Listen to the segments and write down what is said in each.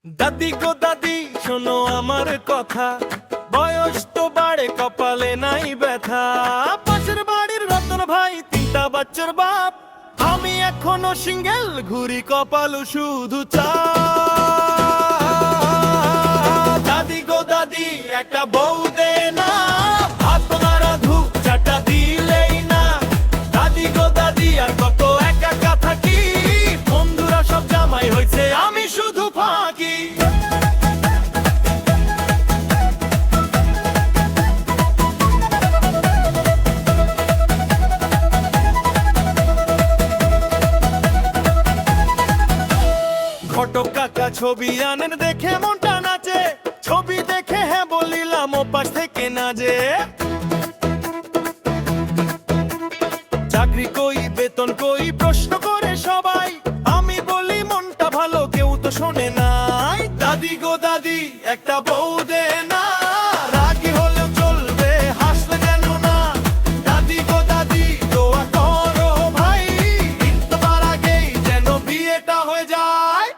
দাদি গো দাদি শোনো আমার কথা, বয়স তো বাড়ে কপালে নাই ব্যথা। পাশের বাড়ির রতন ভাই তিনটা বাচ্চার বাপ, আমি এখনো সিঙ্গেল ঘুরি কপাল শুধু চা। দাদি গো দাদি একটা বউ দে না, ভাত নাড়া ধূপ চাটা দিলেই না। দাদি গো দাদি আর কত একা একা থাকি, বন্ধুরা সব জামাই হয়েছে আমি শুধু ফাঁকি। ঘটক কাকা ছবি আনেন দেখে মনটা নাচে, ছবি দেখে হ্যাঁ বলিলাম ওপাশ থেকে না যে। চাকরি কই বেতন কই প্রশ্ন করে সবাই, আমি বলি মনটা ভালো কেউ তো শোনে নাই। দাদি গো দাদি একটা বউ দে না, রাগী হলেও চলবে হাসলে যেন না। দাদি গো দাদি দোয়া করো ভাই, তোমার আগেই যেন বিয়েটা হয়ে যায়।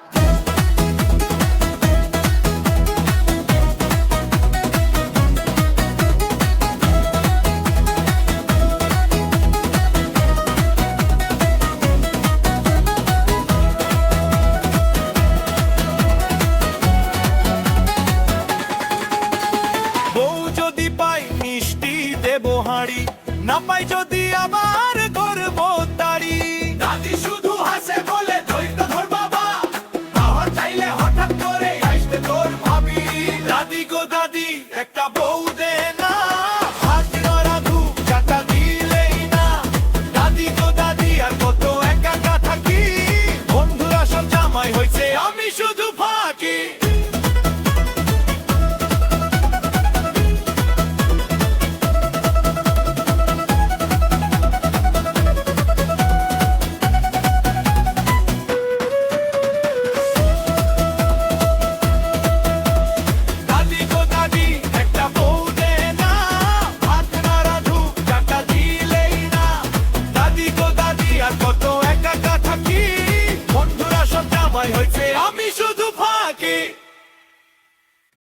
বউ যদি পাই মিষ্টি দেবো হাঁড়ি, না পাই যদি আবার করবো তাড়ি। দাদি শুধু হাসে বলে ধৈর্য ধর বাবা, খাওয়ার চাইলে